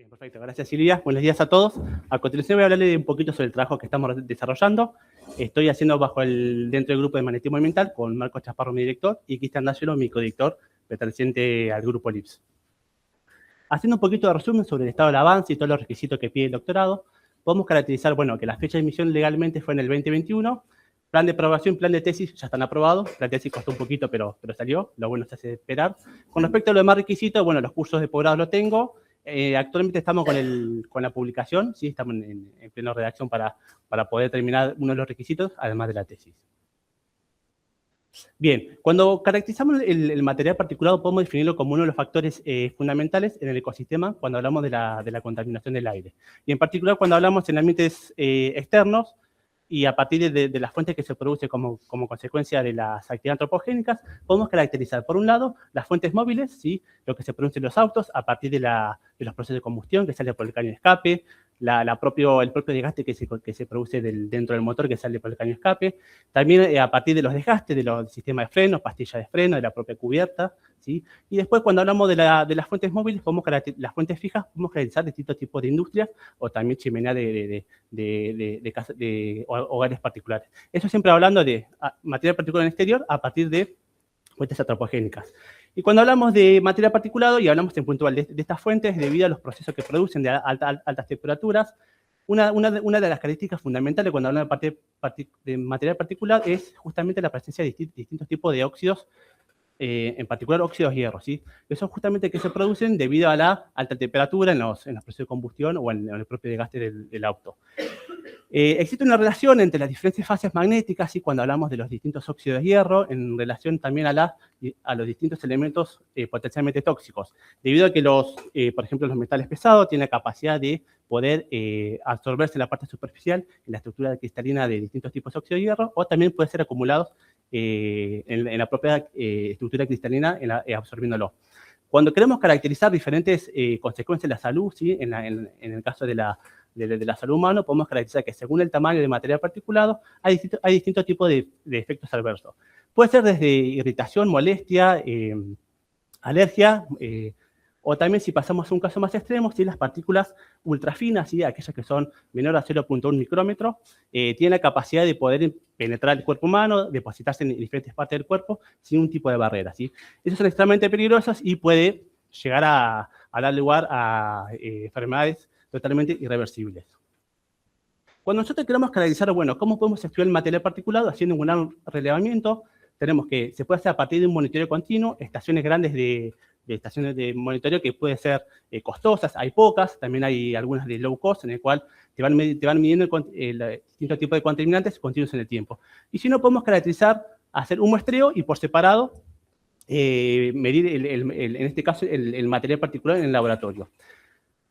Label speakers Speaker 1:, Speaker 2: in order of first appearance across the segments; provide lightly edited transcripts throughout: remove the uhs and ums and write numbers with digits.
Speaker 1: Bien, perfecto, gracias Silvia. Buenos días a todos. A continuación voy a hablarles un poquito sobre el trabajo que estamos desarrollando. Estoy haciendo dentro del grupo de magnetismo ambiental con Marco Chaparro, mi director, y Cristian Nájero, mi codirector, perteneciente al grupo LIPS. Haciendo un poquito de resumen sobre el estado del avance y todos los requisitos que pide el doctorado, podemos caracterizar, bueno, que la fecha de emisión legalmente fue en el 2021, plan de aprobación, plan de tesis ya están aprobados, la tesis costó un poquito, pero salió, lo bueno se hace esperar. Con respecto a los demás requisitos, bueno, los cursos de posgrado los tengo. Actualmente estamos con la publicación, ¿sí? Estamos en plena redacción para poder terminar uno de los requisitos, además de la tesis. Bien, cuando caracterizamos el material particulado, podemos definirlo como uno de los factores fundamentales en el ecosistema cuando hablamos de la contaminación del aire. Y en particular cuando hablamos en ambientes externos, y a partir de las fuentes que se producen como consecuencia de las actividades antropogénicas, podemos caracterizar, por un lado, las fuentes móviles, ¿sí? Lo que se produce en los autos a partir de los procesos de combustión que sale por el caño de escape, el propio desgaste que se produce dentro del motor que sale por el caño de escape, también a partir de los desgastes de los sistemas de freno, pastillas de freno, de la propia cubierta, ¿sí? Y después, cuando hablamos de las fuentes móviles, las fuentes fijas, podemos caracterizar distintos tipos de industrias o también chimenea de hogares particulares. Eso siempre hablando de material particulado en el exterior a partir de fuentes antropogénicas. Y cuando hablamos de material particulado y hablamos en puntual de estas fuentes, debido a los procesos que producen de altas temperaturas, una de las características fundamentales cuando hablamos de material particulado es justamente la presencia de distintos tipos de óxidos, en particular óxidos de hierro, ¿sí? Esos justamente que se producen debido a la alta temperatura en los procesos de combustión o en el propio desgaste del auto. Existe una relación entre las diferentes fases magnéticas, ¿sí? Cuando hablamos de los distintos óxidos de hierro, en relación también a los distintos elementos potencialmente tóxicos, debido a que por ejemplo, los metales pesados tienen la capacidad de poder absorberse en la parte superficial, en la estructura cristalina de distintos tipos de óxido de hierro, o también pueden ser acumulados en la propia estructura cristalina, absorbiéndolo. Cuando queremos caracterizar diferentes consecuencias de la salud, ¿sí? En el caso de la salud humana, podemos caracterizar que según el tamaño del material particulado, hay distintos tipos de efectos adversos. Puede ser desde irritación, molestia, alergia, o también si pasamos a un caso más extremo, ¿sí? Las partículas ultrafinas, ¿sí? Aquellas que son menores a 0.1 micrómetro, tienen la capacidad de poder penetrar el cuerpo humano, depositarse en diferentes partes del cuerpo sin un tipo de barrera, ¿sí? Esas son extremadamente peligrosas y puede llegar a dar lugar a enfermedades totalmente irreversibles. Cuando nosotros queremos caracterizar, bueno, ¿cómo podemos estudiar el material particulado? Haciendo un gran relevamiento, tenemos que se puede hacer a partir de un monitoreo continuo, estaciones grandes de estaciones de monitoreo que pueden ser costosas, hay pocas, también hay algunas de low cost, en el cual te van midiendo distintos tipos de contaminantes continuos en el tiempo. Y si no, podemos caracterizar, hacer un muestreo y por separado medir, en este caso, el material particular en el laboratorio.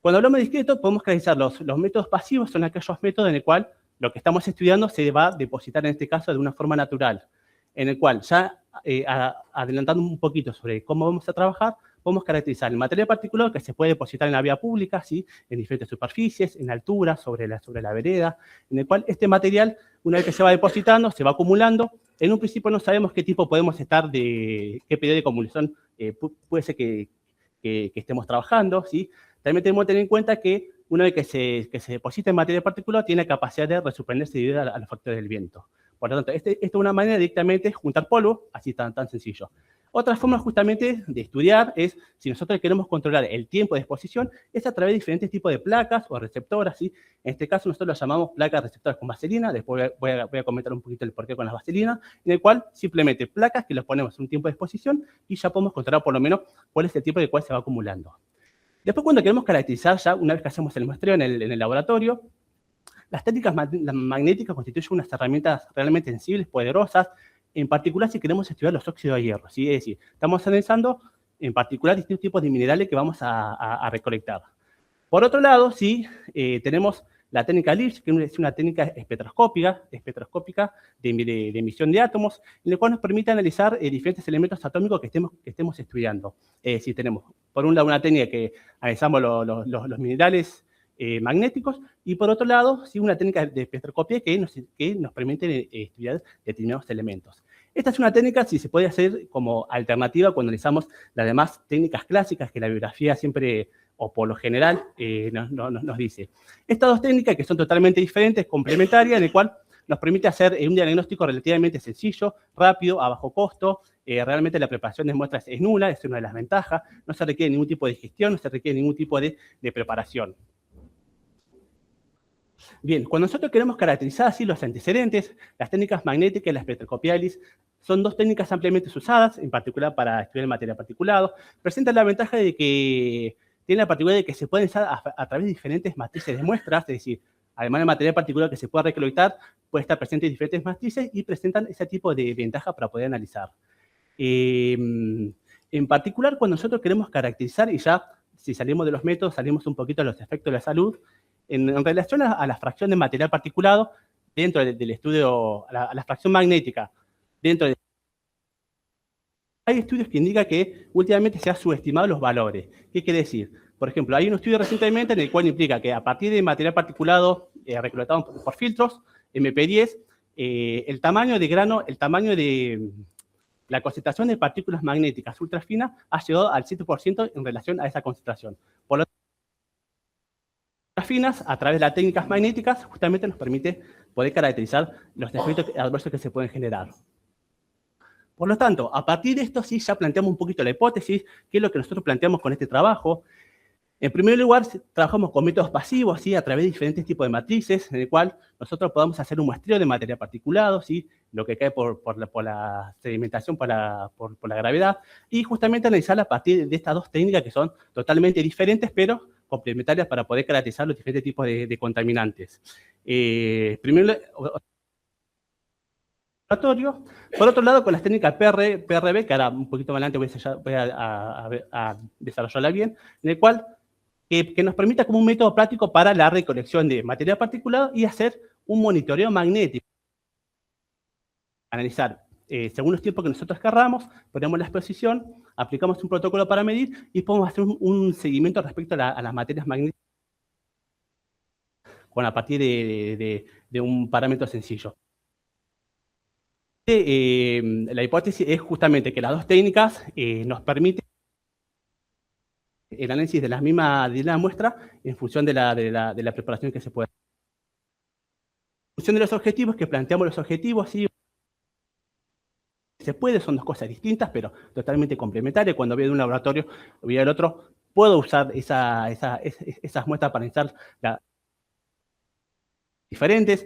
Speaker 1: Cuando hablamos de discreto, podemos caracterizar los métodos pasivos, son aquellos métodos en el cual lo que estamos estudiando se va a depositar, en este caso, de una forma natural, en el cual, ya adelantando un poquito sobre cómo vamos a trabajar, podemos caracterizar el material particular que se puede depositar en la vía pública, ¿sí? En diferentes superficies, en altura, sobre la vereda, en el cual este material, una vez que se va depositando, se va acumulando. En un principio no sabemos qué tipo podemos estar qué periodo de acumulación puede ser que estemos trabajando, ¿sí? También tenemos que tener en cuenta que una vez que se deposita en material particular, tiene capacidad de resuprenderse debido a los factores del viento. Por lo tanto, esta es una manera directamente de juntar polvo, así tan sencillo. Otra forma justamente de estudiar es, si nosotros queremos controlar el tiempo de exposición, es a través de diferentes tipos de placas o receptoras, ¿sí? En este caso nosotros las llamamos placas receptoras con vaselina, después voy a comentar un poquito el porqué con las vaselinas, en el cual simplemente placas que les ponemos un tiempo de exposición y ya podemos controlar por lo menos cuál es el tiempo de cuál se va acumulando. Después, cuando queremos caracterizar, ya una vez que hacemos el muestreo en el laboratorio, las técnicas magnéticas constituyen unas herramientas realmente sensibles, poderosas, en particular si queremos estudiar los óxidos de hierro, ¿sí? Es decir, estamos analizando en particular distintos tipos de minerales que vamos a recolectar. Por otro lado, sí, tenemos la técnica LIPS, que es una técnica espectroscópica de emisión de átomos, en la cual nos permite analizar diferentes elementos atómicos que estemos estudiando. Si tenemos, por un lado, una técnica que analizamos los minerales magnéticos, y por otro lado, sí, una técnica de espectroscopía que nos permite estudiar determinados elementos. Esta es una técnica, si se puede hacer como alternativa cuando analizamos las demás técnicas clásicas que la bibliografía siempre o por lo general, nos dice. Estas dos técnicas que son totalmente diferentes, complementarias, en el cual nos permite hacer un diagnóstico relativamente sencillo, rápido, a bajo costo. Realmente la preparación de muestras es nula, es una de las ventajas. No se requiere ningún tipo de gestión, no se requiere ningún tipo de preparación. Bien, cuando nosotros queremos caracterizar así los antecedentes, las técnicas magnéticas y la espectroscopia son dos técnicas ampliamente usadas, en particular para estudiar el material particulado. Presentan la ventaja de que tienen la particularidad de que se pueden usar a través de diferentes matrices de muestras, es decir, además del material particular que se puede recolectar, puede estar presente en diferentes matrices y presentan ese tipo de ventaja para poder analizar. En particular, cuando nosotros queremos caracterizar, y ya si salimos de los métodos, salimos un poquito de los efectos de la salud, en relación a la fracción de material particulado, dentro del estudio, a la fracción magnética, hay estudios que indican que últimamente se han subestimado los valores. ¿Qué quiere decir? Por ejemplo, hay un estudio recientemente en el cual implica que a partir de material particulado recolectado por filtros, MP10, el tamaño de grano, el tamaño de la concentración de partículas magnéticas ultrafinas ha llegado al 7% en relación a esa concentración. Por lo tanto, finas, a través de las técnicas magnéticas, justamente nos permite poder caracterizar los efectos adversos que se pueden generar. Por lo tanto, a partir de esto sí ya planteamos un poquito la hipótesis, qué es lo que nosotros planteamos con este trabajo. En primer lugar, trabajamos con métodos pasivos, ¿sí? A través de diferentes tipos de matrices, en el cual nosotros podamos hacer un muestreo de material particulado, ¿sí? Lo que cae por la sedimentación, por la gravedad, y justamente analizarla a partir de estas dos técnicas que son totalmente diferentes, pero complementarias para poder caracterizar los diferentes tipos de contaminantes. Primero, por otro lado, con las técnicas PRB, que ahora un poquito más adelante voy a desarrollarla bien, en el cual que nos permita como un método práctico para la recolección de material particulado y hacer un monitoreo magnético. Analizar, según los tiempos que nosotros querramos, ponemos la exposición, aplicamos un protocolo para medir y podemos hacer un seguimiento respecto a las materias magnéticas a partir de un parámetro sencillo. La hipótesis es justamente que las dos técnicas nos permiten el análisis de la muestra en función de la preparación que se puede. En función de los objetivos, que planteamos los objetivos, ¿sí? Se puede, son dos cosas distintas, pero totalmente complementarias. Cuando voy de un laboratorio o voy del otro, puedo usar esas muestras para analizar diferentes.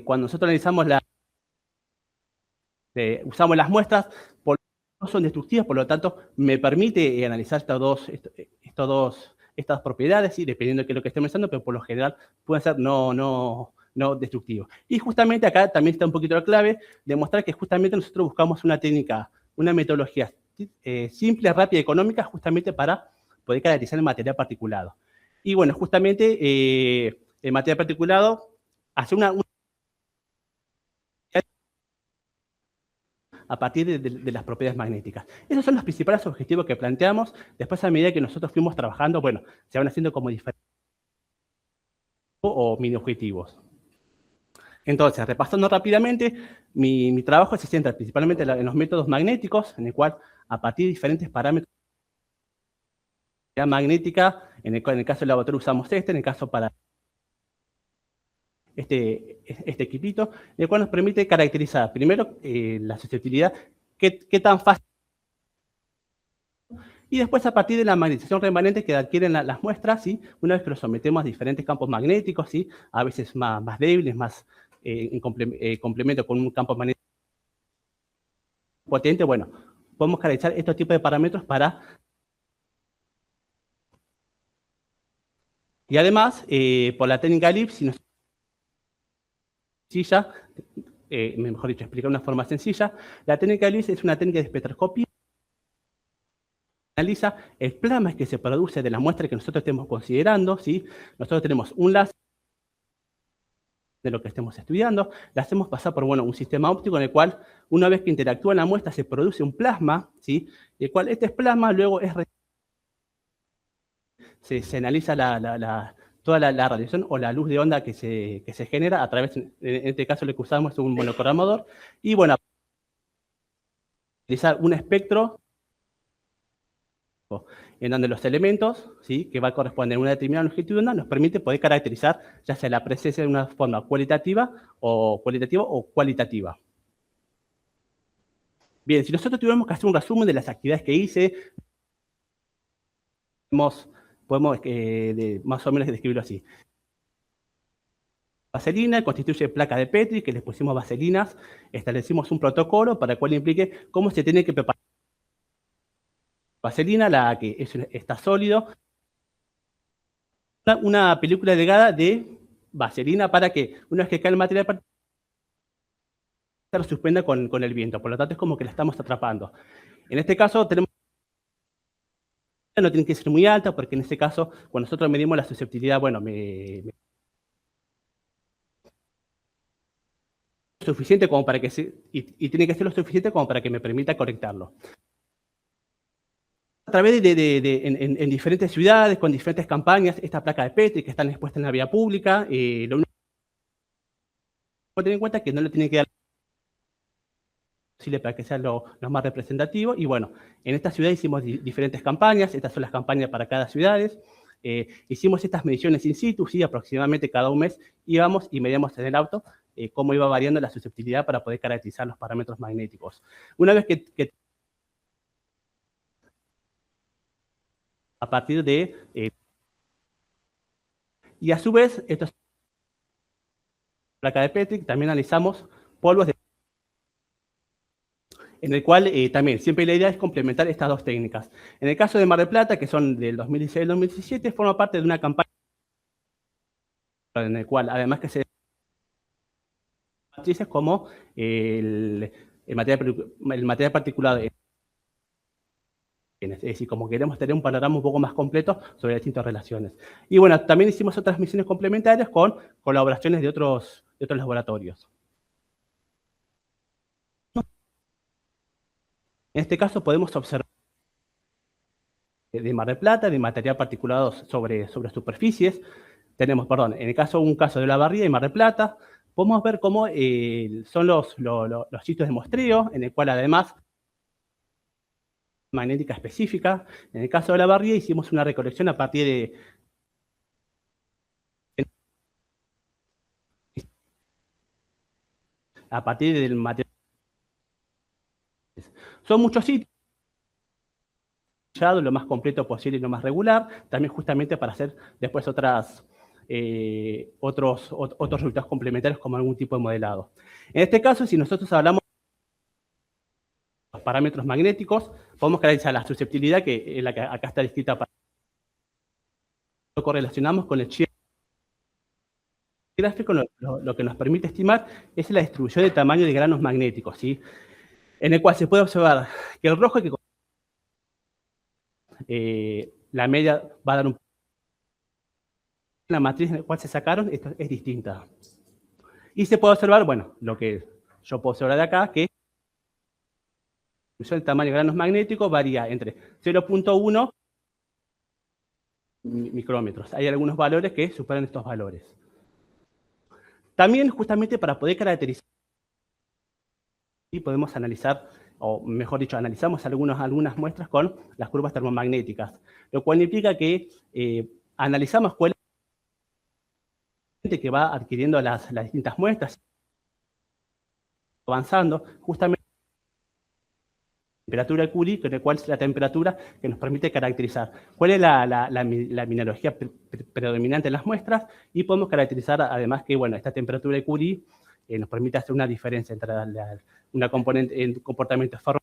Speaker 1: Cuando nosotros analizamos usamos las muestras, no son destructivas, por lo tanto, me permite analizar estas dos propiedades, ¿sí? Dependiendo de qué es lo que esté pensando, pero por lo general pueden ser no destructivos. Y justamente acá también está un poquito la clave, demostrar que justamente nosotros buscamos una técnica, una metodología simple, rápida y económica, justamente para poder caracterizar el material particulado. Y bueno, justamente el material particulado hace a partir de las propiedades magnéticas. Esos son los principales objetivos que planteamos. Después, a medida que nosotros fuimos trabajando, bueno, se van haciendo como diferentes o mini objetivos. Entonces, repasando rápidamente, mi trabajo se centra principalmente en los métodos magnéticos, en el cual, a partir de diferentes parámetros de magnética, en el caso del laboratorio usamos en el caso para este equipito, el cual nos permite caracterizar, primero, la susceptibilidad, qué tan fácil, y después a partir de la magnetización remanente que adquieren las muestras, ¿sí? Una vez que los sometemos a diferentes campos magnéticos, ¿sí? A veces más débiles, más en complemento con un campo magnético potente, bueno, podemos caracterizar estos tipos de parámetros para... Y además, por la técnica LIP, si nos sencilla, mejor dicho, explicar de una forma sencilla, la técnica LIP es una técnica de espectroscopia que analiza el plasma que se produce de la muestra que nosotros estemos considerando, ¿sí? Nosotros tenemos un láser de lo que estemos estudiando, la hacemos pasar por un sistema óptico en el cual, una vez que interactúa la muestra, se produce un plasma, ¿sí? El cual este plasma luego se analiza toda la radiación o la luz de onda que se genera a través, en este caso lo que usamos es un monocromador, y bueno, utilizar un espectro en donde los elementos, ¿sí?, que va a corresponder a una determinada longitud de onda, nos permite poder caracterizar ya sea la presencia de una forma cualitativa o cualitativa. Bien, si nosotros tuviéramos que hacer un resumen de las actividades que hice, podemos más o menos describirlo así. Vaselina constituye placa de Petri, que les pusimos vaselinas, establecimos un protocolo para el cual implique cómo se tiene que preparar vaselina, la que está sólido, una película delgada de vaselina para que una vez que cae el material se suspenda con el viento, por lo tanto es como que la estamos atrapando. En este caso no tiene que ser muy alta, porque en este caso, cuando nosotros medimos la susceptibilidad, bueno, suficiente como para que y tiene que ser lo suficiente como para que me permita conectarlo. A través en diferentes ciudades, con diferentes campañas, esta placa de Petri que están expuestas en la vía pública, lo único que tener en cuenta es que no le tienen que dar posible para que sea lo más representativo. Y bueno, en esta ciudad hicimos diferentes campañas, estas son las campañas para cada ciudad. Hicimos estas mediciones in situ, sí, aproximadamente cada un mes íbamos y medíamos en el auto cómo iba variando la susceptibilidad para poder caracterizar los parámetros magnéticos. Una vez que a partir de... y a su vez, esto es placa de Petri, también analizamos polvos en el cual también siempre la idea es complementar estas dos técnicas. En el caso de Mar del Plata, que son del 2016 al 2017, forma parte de una campaña en el cual, además que se matrices como el material particulado, es decir, como queremos tener un panorama un poco más completo sobre distintas relaciones. Y bueno, también hicimos otras misiones complementarias con colaboraciones de otros laboratorios. En este caso podemos observar de Mar del Plata, de material particulado sobre superficies. Tenemos, perdón, en el caso, un caso de La Barría y Mar del Plata, podemos ver cómo son los sitios de muestreo, en el cual además magnética específica. En el caso de La Barría hicimos una recolección a partir del material. Son muchos sitios, lo más completo posible y lo más regular, también justamente para hacer después otros resultados complementarios como algún tipo de modelado. En este caso, si nosotros hablamos de los parámetros magnéticos, podemos caracterizar la susceptibilidad, que es la que acá está descrita, lo correlacionamos con el chip gráfico. Lo que nos permite estimar es la distribución de tamaño de granos magnéticos, ¿sí?, en el cual se puede observar que el rojo, que la media va a dar la matriz en la cual se sacaron, esto es distinta. Y se puede observar, bueno, lo que yo puedo observar de acá, que el tamaño de granos magnéticos varía entre 0.1 micrómetros. Hay algunos valores que superan estos valores. También, justamente para poder caracterizar, y podemos analizar, o mejor dicho, analizamos algunas muestras con las curvas termomagnéticas, lo cual implica que analizamos cuál es que va adquiriendo las distintas muestras, avanzando, justamente temperatura de Curie, con el cual es la temperatura que nos permite caracterizar cuál es la mineralogía predominante en las muestras, y podemos caracterizar además que, bueno, esta temperatura de Curie nos permite hacer una diferencia entre una componente en comportamiento ferro.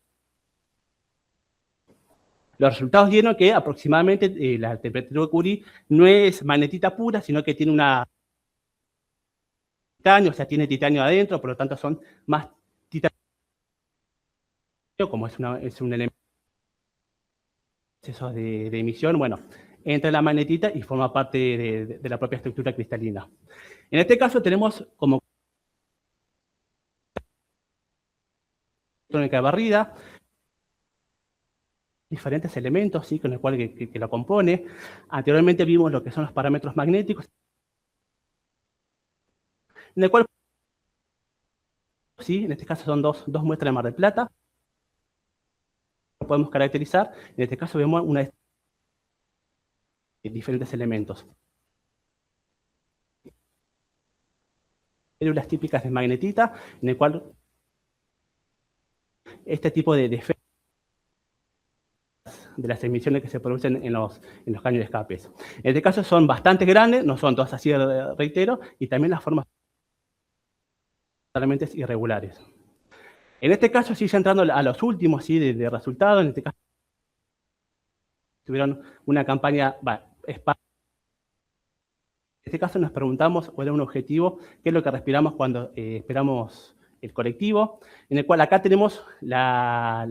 Speaker 1: Los resultados dieron que aproximadamente la temperatura de Curie no es magnetita pura, sino que tiene titanio, o sea, tiene titanio adentro, por lo tanto son más titanio, como es un elemento de emisión, bueno, entra en la magnetita y forma parte de la propia estructura cristalina. En este caso tenemos como tónica de barrida, diferentes elementos, ¿sí?, con el cual que lo compone. Anteriormente vimos lo que son los parámetros magnéticos, en el cual, ¿sí?, en este caso son dos muestras de Mar del Plata. podemos caracterizar. En este caso vemos una de diferentes elementos. Células típicas de magnetita, en el cual este tipo de efectos de las emisiones que se producen en los caños de escapes. En este caso son bastante grandes, no son todas así, reitero, y también las formas totalmente irregulares. En este caso, sí, ya entrando a los últimos ¿sí? de resultados, en este caso tuvieron una campaña, en este caso nos preguntamos cuál es un objetivo, qué es lo que respiramos cuando esperamos el colectivo, en el cual acá tenemos la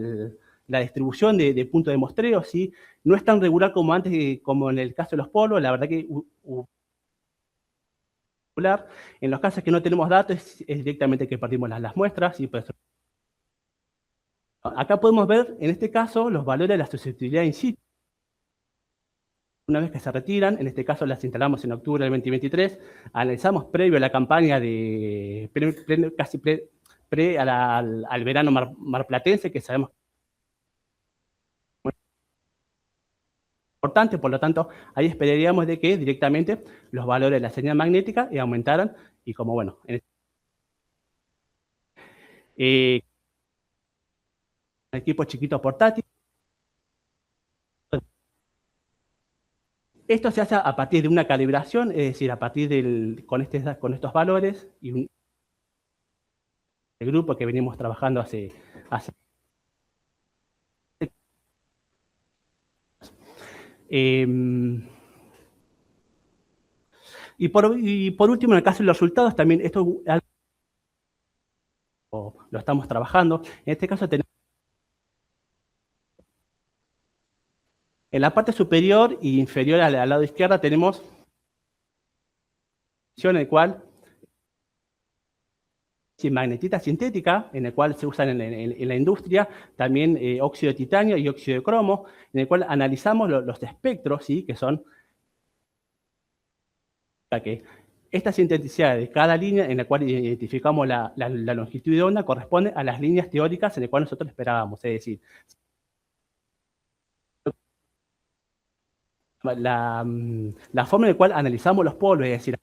Speaker 1: distribución de puntos de muestreo, ¿sí? No es tan regular como antes, como en el caso de los polos, la verdad que en los casos que no tenemos datos es directamente que perdimos las muestras, y pues, acá podemos ver en este caso los valores de la susceptibilidad in situ. Una vez que se retiran, en este caso las instalamos en octubre del 2023, analizamos previo a la campaña de casi pre al verano marplatense, que sabemos que es importante, por lo tanto, ahí esperaríamos de que directamente los valores de la señal magnética aumentaran, y como bueno, equipos chiquitos portátiles. Esto se hace a partir de una calibración, es decir, a partir con estos valores y un grupo que venimos trabajando hace y por último, en el caso de los resultados, también esto lo estamos trabajando. En este caso tenemos en la parte superior e inferior al lado izquierda tenemos en el cual magnetita sintética, en el cual se usan en la industria, también óxido de titanio y óxido de cromo, en el cual analizamos los espectros, ¿sí? Que son que esta sinteticidad de cada línea en la cual identificamos la longitud de onda corresponde a las líneas teóricas en las cuales nosotros esperábamos, es decir, la forma en la cual analizamos los polos, es decir,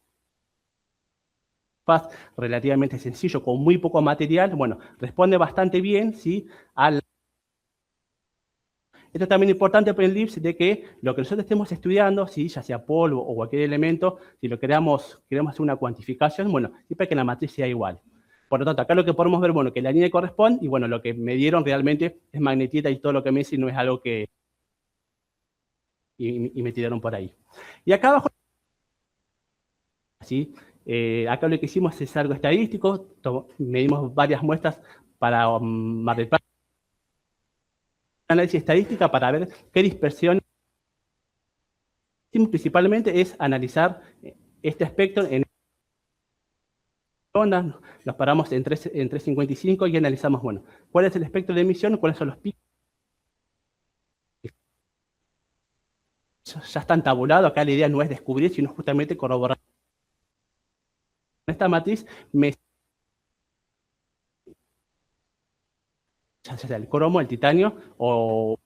Speaker 1: relativamente sencillo, con muy poco material, bueno, responde bastante bien, ¿sí? Esto es también importante para el LIPS de que lo que nosotros estemos estudiando, ¿sí? Ya sea polvo o cualquier elemento, si lo queremos hacer una cuantificación, bueno, siempre que la matriz sea igual. Por lo tanto, acá lo que podemos ver, bueno, que la línea corresponde, y bueno, lo que me dieron realmente es magnetita y todo lo que me dicen no es algo que... Y me tiraron por ahí. Y acá abajo, ¿sí? Acá lo que hicimos es algo estadístico, medimos varias muestras para Mar del Plata, análisis estadística para ver qué dispersión. Principalmente es analizar este espectro en ondas, nos paramos en 355 y analizamos, bueno, cuál es el espectro de emisión, cuáles son los picos. Ya están tabulados, acá la idea no es descubrir, sino justamente corroborar. Esta matriz ya sea el cromo, el titanio o...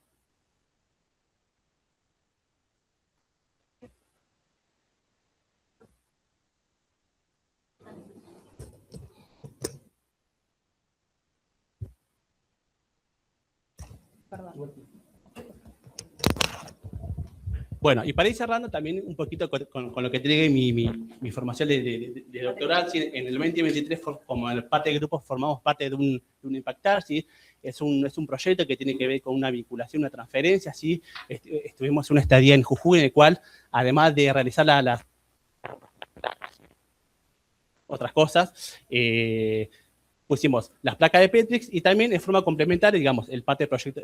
Speaker 1: Perdón. Bueno, y para ir cerrando también un poquito con lo que tiene mi formación de doctoral, ¿sí? En el 2023, como en parte del grupo, formamos parte de un Impactar, ¿sí? Es un proyecto que tiene que ver con una vinculación, una transferencia, ¿sí? Estuvimos una estadía en Jujuy, en el cual, además de realizar las otras cosas, pusimos las placas de Petrix y también en forma complementaria, digamos, el proyecto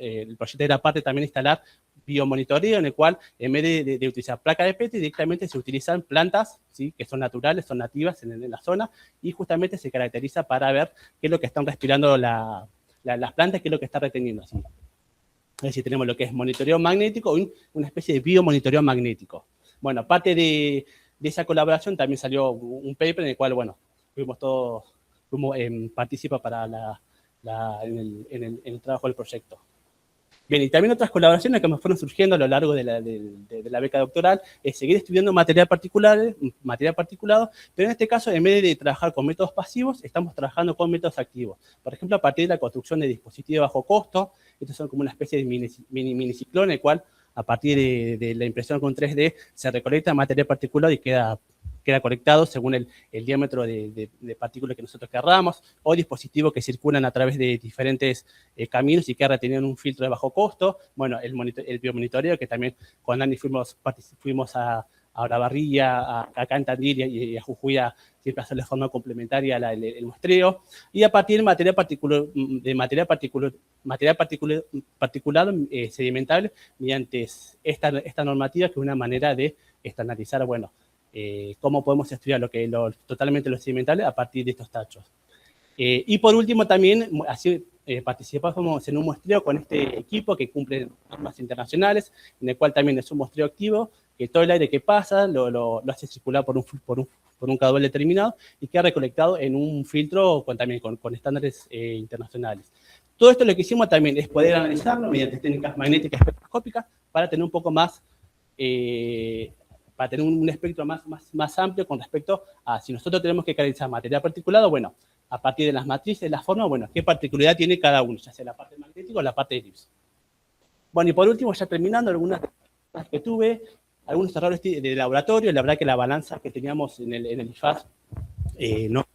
Speaker 1: era parte también instalar biomonitoreo, en el cual en vez de utilizar placas de Petrix, directamente se utilizan plantas, ¿sí? Que son naturales, son nativas en la zona, y justamente se caracteriza para ver qué es lo que están respirando las plantas, qué es lo que está reteniendo. ¿Sí? Es decir, tenemos lo que es monitoreo magnético, una especie de biomonitoreo magnético. Bueno, parte de esa colaboración también salió un paper en el cual, bueno, fuimos todos participa para en el trabajo del proyecto. Bien, y también otras colaboraciones que me fueron surgiendo a lo largo de la beca doctoral es seguir estudiando material particulado, pero en este caso, en vez de trabajar con métodos pasivos, estamos trabajando con métodos activos. Por ejemplo, a partir de la construcción de dispositivos de bajo costo, estos son como una especie de miniciclón en el cual, a partir de la impresión con 3D, se recolecta material particulado y queda conectado según el diámetro de partículas que nosotros querramos, o dispositivos que circulan a través de diferentes caminos y que retenido en un filtro de bajo costo. Bueno, el biomonitoreo, que también con Dani fuimos a Olavarría, acá en Tandil y a Jujuy a siempre hacer de forma complementaria el muestreo, y a partir de material particulado sedimentable mediante esta normativa, que es una manera de estandarizar, bueno, cómo podemos estudiar totalmente lo sedimentable a partir de estos tachos. Y por último también participamos en un muestreo con este equipo que cumple normas internacionales, en el cual también es un muestreo activo, que todo el aire que pasa lo hace circular por un caudal determinado y queda recolectado en un filtro también con estándares internacionales. Todo esto lo que hicimos también es poder analizarlo mediante técnicas magnéticas espectroscópicas para tener un poco más, para tener un espectro más amplio con respecto a si nosotros tenemos que caracterizar material particulado, bueno, a partir de las matrices, de las formas, bueno, qué particularidad tiene cada uno, ya sea la parte magnética o la parte de elipse. Bueno, y por último, ya terminando, algunas que tuve, algunos errores de laboratorio. La verdad que la balanza que teníamos en el IFAS no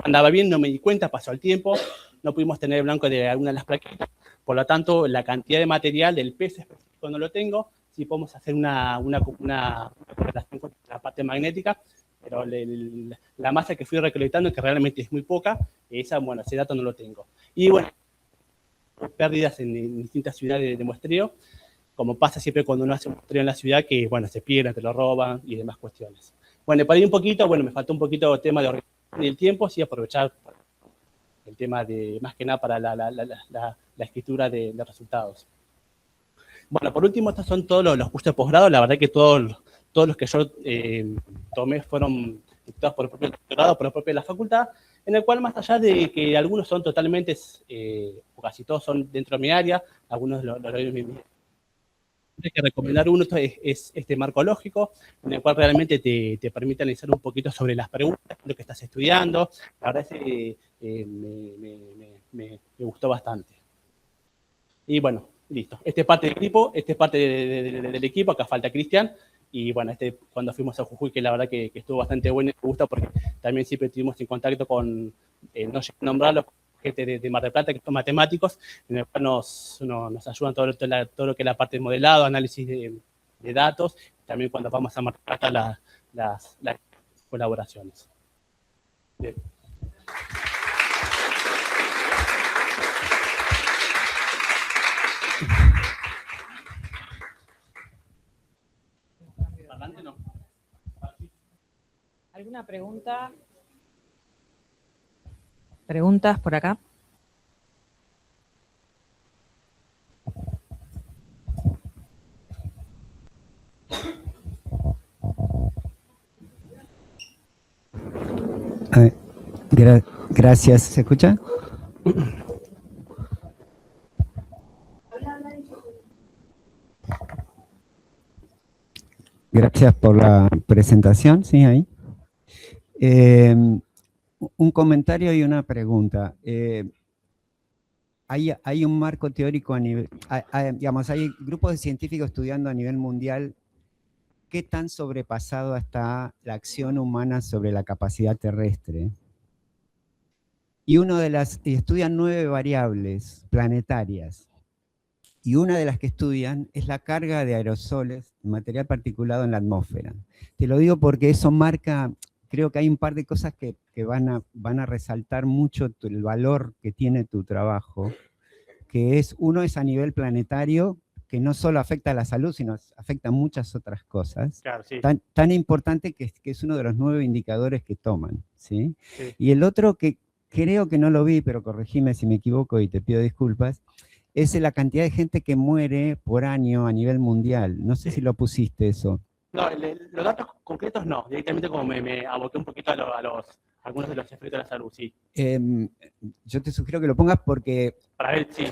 Speaker 1: andaba bien, no me di cuenta, pasó el tiempo, no pudimos tener el blanco de alguna de las plaquetas, por lo tanto, la cantidad de material del peso específico no lo tengo. Sí podemos hacer una correlación con la parte magnética, pero la masa que fui recolectando, que realmente es muy poca, bueno, ese dato no lo tengo. Y bueno, pérdidas en distintas ciudades de muestreo, como pasa siempre cuando uno hace un muestreo en la ciudad, que bueno, se pierden, te lo roban y demás cuestiones. Bueno, para ir un poquito, bueno, me faltó un poquito el tema de organización del tiempo, sí, aprovechar el tema de, más que nada, para la escritura de resultados. Bueno, por último, estos son todos los cursos de posgrado. La verdad que todos los que yo tomé fueron dictados por el propio doctorado, por la propia la facultad, en el cual, más allá de que algunos son totalmente, o casi todos son dentro de mi área, algunos lo doy mi hay que recomendar uno es este marco lógico, en el cual realmente te permite analizar un poquito sobre las preguntas, lo que estás estudiando. La verdad es que me gustó bastante. Y bueno, listo. Este es parte del equipo, del equipo, acá falta Cristian. Y bueno, cuando fuimos a Jujuy, que la verdad que estuvo bastante bueno y me gusta, porque también siempre estuvimos en contacto con, no llegué a nombrarlo, gente de Mar del Plata, que son matemáticos, en el cual nos ayudan todo lo que es la parte de modelado, análisis de datos, también cuando vamos a Mar del Plata las colaboraciones. Bien.
Speaker 2: ¿Alguna pregunta? ¿Preguntas por acá?
Speaker 3: Gracias. ¿Se escucha? Gracias por la presentación, sí, ahí. Un comentario y una pregunta. Hay un marco teórico a nivel, digamos, hay grupos de científicos estudiando a nivel mundial qué tan sobrepasado está la acción humana sobre la capacidad terrestre. Y estudian 9 variables planetarias. Y una de las que estudian es la carga de aerosoles, material particulado en la atmósfera. Te lo digo porque eso marca, creo que hay un par de cosas que van a resaltar mucho el valor que tiene tu trabajo, que es, uno es a nivel planetario, que no solo afecta a la salud, sino afecta a muchas otras cosas.
Speaker 1: Claro, sí.
Speaker 3: Tan importante que es uno de los 9 indicadores que toman, ¿sí?
Speaker 1: Sí.
Speaker 3: Y el otro que creo que no lo vi, pero corregime si me equivoco y te pido disculpas, es la cantidad de gente que muere por año a nivel mundial. No sé si lo pusiste eso.
Speaker 1: No, los datos concretos no. Directamente como me aboqué un poquito a algunos de los efectos de la salud, sí.
Speaker 3: Yo te sugiero que lo pongas porque...
Speaker 1: Para ver, sí.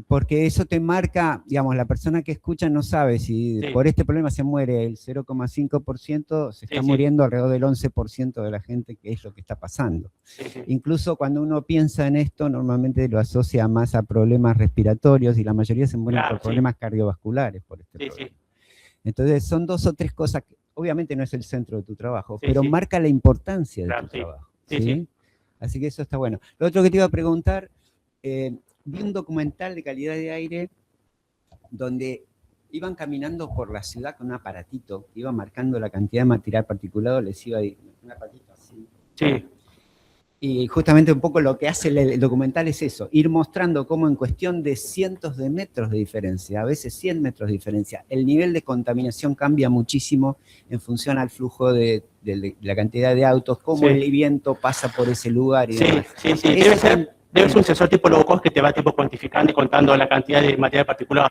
Speaker 3: porque eso te marca, digamos, la persona que escucha no sabe si
Speaker 1: Sí.
Speaker 3: por este problema se muere el 0,5%, se está
Speaker 1: Sí, sí.
Speaker 3: muriendo alrededor del 11% de la gente, que es lo que está pasando.
Speaker 1: Sí, sí.
Speaker 3: Incluso cuando uno piensa en esto, normalmente lo asocia más a problemas respiratorios y la mayoría se mueren
Speaker 1: Claro,
Speaker 3: por
Speaker 1: sí.
Speaker 3: problemas cardiovasculares por este
Speaker 1: Sí,
Speaker 3: problema.
Speaker 1: sí.
Speaker 3: Entonces son 2 o 3 cosas que obviamente no es el centro de tu trabajo,
Speaker 1: Sí,
Speaker 3: pero
Speaker 1: sí.
Speaker 3: marca la importancia de
Speaker 1: Claro,
Speaker 3: tu
Speaker 1: sí.
Speaker 3: trabajo.
Speaker 1: Sí, sí.
Speaker 3: Así que eso está bueno. Lo otro que te iba a preguntar, vi un documental de calidad de aire donde iban caminando por la ciudad con un aparatito, iba marcando la cantidad de material particulado, les iba un aparatito así.
Speaker 1: Sí.
Speaker 3: Y justamente un poco lo que hace el documental es eso, ir mostrando cómo en cuestión de cientos de metros de diferencia, a veces 100 metros de diferencia, el nivel de contaminación cambia muchísimo en función al flujo de la cantidad de autos, cómo
Speaker 1: Sí.
Speaker 3: el viento pasa por ese lugar y
Speaker 1: Sí,
Speaker 3: demás.
Speaker 1: sí, sí.
Speaker 3: Eso
Speaker 1: Debe ser un sensor tipo low cost que te va tipo cuantificando y contando la cantidad de material particular.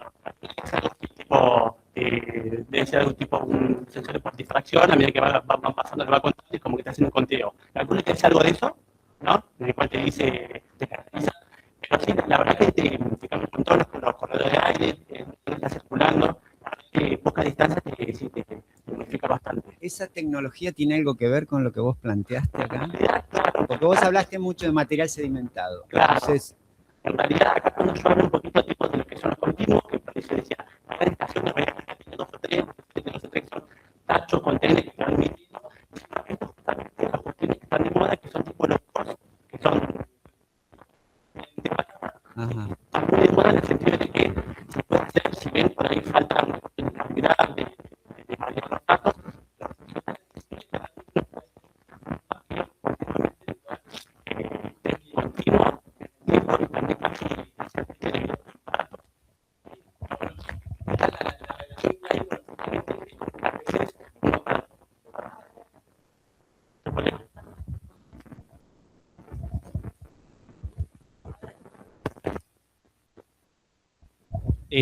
Speaker 1: Debe ser algún tipo, un sensor de por difracción, a medida que van pasando, le va contando y como que te hacen un conteo. Calculo que es algo de eso, ¿no? En el cual te dice, te caracteriza. Pero sí, la verdad que te cambia con todos los corredores de aire, no está circulando, la verdad que poca distancia te modifica bastante.
Speaker 3: ¿Esa tecnología tiene algo que ver con lo que vos planteaste acá? Porque vos hablaste mucho de material sedimentado.
Speaker 1: Claro.
Speaker 3: Entonces,
Speaker 1: en realidad, acá cuando yo hablo un poquito tipo, de lo que son los continuos, que por eso decía, acá en estaciones voy a tener 2 o 3, son tachos, contenedores que están metidos. Estos justamente las cuestiones que están de moda, que son tipo los coros, que son
Speaker 3: ajá.
Speaker 1: están muy de moda en el sentido de que se puede hacer, si bien por ahí falta una cuestión de calidad, de manejar los datos, continuo, y también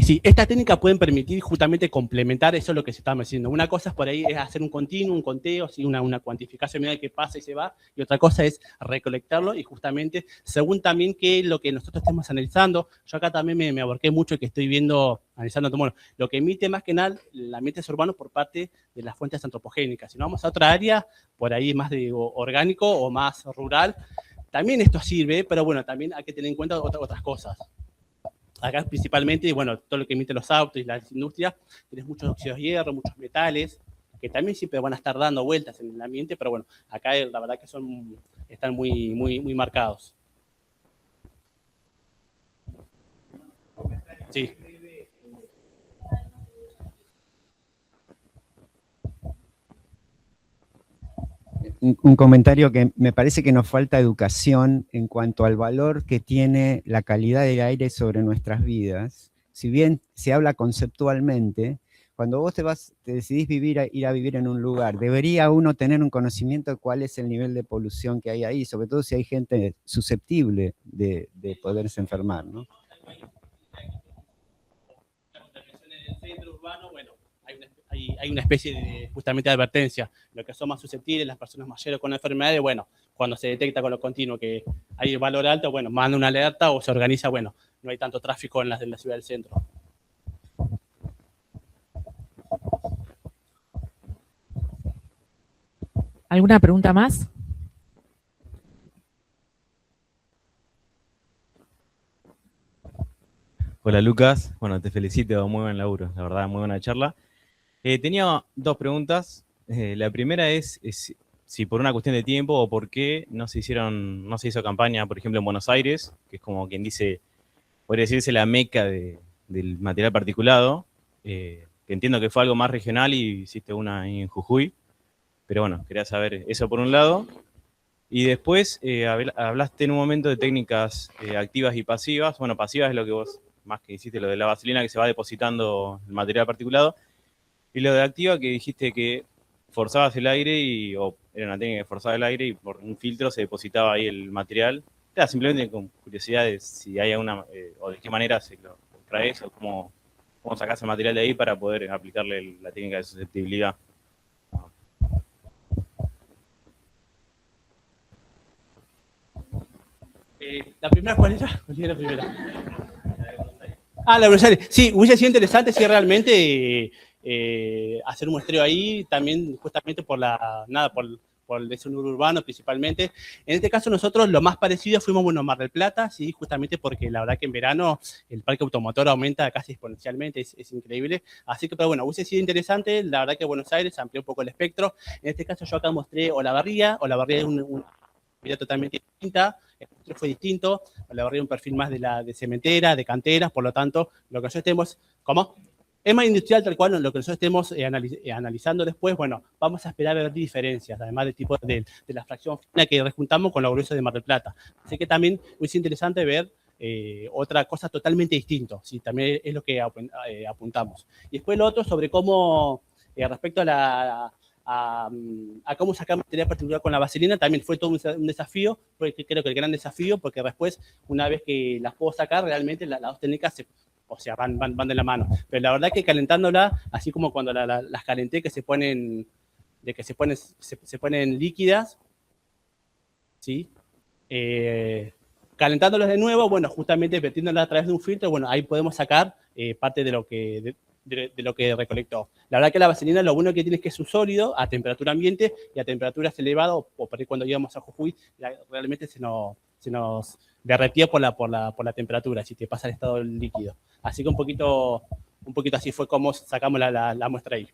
Speaker 1: sí, esta técnica pueden permitir justamente complementar eso es lo que se estaba diciendo. Una cosa es por ahí es hacer un continuo, un conteo, ¿sí? una cuantificación a medida que pasa y se va, y otra cosa es recolectarlo y justamente, según también que lo que nosotros estemos analizando, yo acá también me abarqué mucho que estoy viendo, analizando, bueno, lo que emite más que nada el ambiente urbano por parte de las fuentes antropogénicas. Si no vamos a otra área, por ahí más de orgánico o más rural, también esto sirve, pero bueno, también hay que tener en cuenta otras cosas. Acá principalmente, bueno, todo lo que emiten los autos y las industrias, tienes muchos óxidos de hierro, muchos metales, que también siempre van a estar dando vueltas en el ambiente, pero bueno, acá la verdad que están muy marcados. Sí.
Speaker 3: Un comentario que me parece que nos falta educación en cuanto al valor que tiene la calidad del aire sobre nuestras vidas. Si bien se habla conceptualmente, cuando vos te decidís ir a vivir en un lugar, debería uno tener un conocimiento de cuál es el nivel de polución que hay ahí, sobre todo si hay gente susceptible de poderse enfermar, ¿no?
Speaker 1: En el centro urbano, bueno, hay una especie de justamente de advertencia. Lo que son más susceptibles, las personas mayores con enfermedades, bueno, cuando se detecta con lo continuo que hay valor alto, bueno, manda una alerta o se organiza, bueno, no hay tanto tráfico en la ciudad del centro.
Speaker 2: ¿Alguna pregunta más?
Speaker 4: Hola Lucas, bueno, te felicito, muy buen laburo, la verdad, muy buena charla. Tenía 2 preguntas. La primera es si por una cuestión de tiempo o por qué no se hizo campaña, por ejemplo, en Buenos Aires, que es como quien dice, podría decirse la meca del material particulado, que entiendo que fue algo más regional y hiciste una ahí en Jujuy, pero bueno, quería saber eso por un lado. Y después hablaste en un momento de técnicas activas y pasivas. Bueno, pasivas es lo que vos más que hiciste, lo de la vaselina que se va depositando el material particulado. Y lo de activa que dijiste que forzabas el aire o era una técnica que forzaba el aire y por un filtro se depositaba ahí el material. Era simplemente con curiosidad de si hay alguna, o de qué manera se lo traes o cómo sacás el material de ahí para poder aplicarle la técnica de susceptibilidad.
Speaker 1: La primera, ¿cuál era? ¿Cuál era la primera? La Buenos Aires. Sí, hubiese sido interesante si realmente hacer un muestreo ahí, también justamente por el desarrollo urbano principalmente. En este caso nosotros lo más parecido fuimos, bueno, Mar del Plata, sí, justamente porque la verdad que en verano el parque automotor aumenta casi exponencialmente, es increíble. Así que, pero bueno, hubiese sido interesante, la verdad que Buenos Aires amplió un poco el espectro. En este caso yo acá mostré Olavarría es una vida totalmente distinta, el muestreo fue distinto, Olavarría un perfil más de cementera, de canteras, por lo tanto, lo que nosotros tenemos, ¿cómo? Es más industrial tal cual, lo que nosotros estemos analizando después, bueno, vamos a esperar a ver diferencias, además del tipo de la fracción fina que rejuntamos con lo grueso de Mar del Plata. Así que también es interesante ver otra cosa totalmente distinta, ¿sí? También es lo que apuntamos. Y después lo otro sobre cómo, respecto a cómo sacar materia particular con la vaselina, también fue todo un desafío, porque creo que el gran desafío, porque después, una vez que las puedo sacar, realmente las dos técnicas van de la mano. Pero la verdad que calentándola, así como cuando las calenté, que se ponen líquidas, ¿sí? Calentándolas de nuevo, bueno, justamente vertiéndolas a través de un filtro, bueno, ahí podemos sacar parte de lo que recolectó. La verdad que la vaselina lo bueno que tiene es que es un sólido a temperatura ambiente y a temperaturas elevadas, o por ahí cuando íbamos a Jujuy, realmente se nos derretía por la temperatura, si te pasa el estado líquido. Así que un poquito así fue como sacamos la muestra ahí.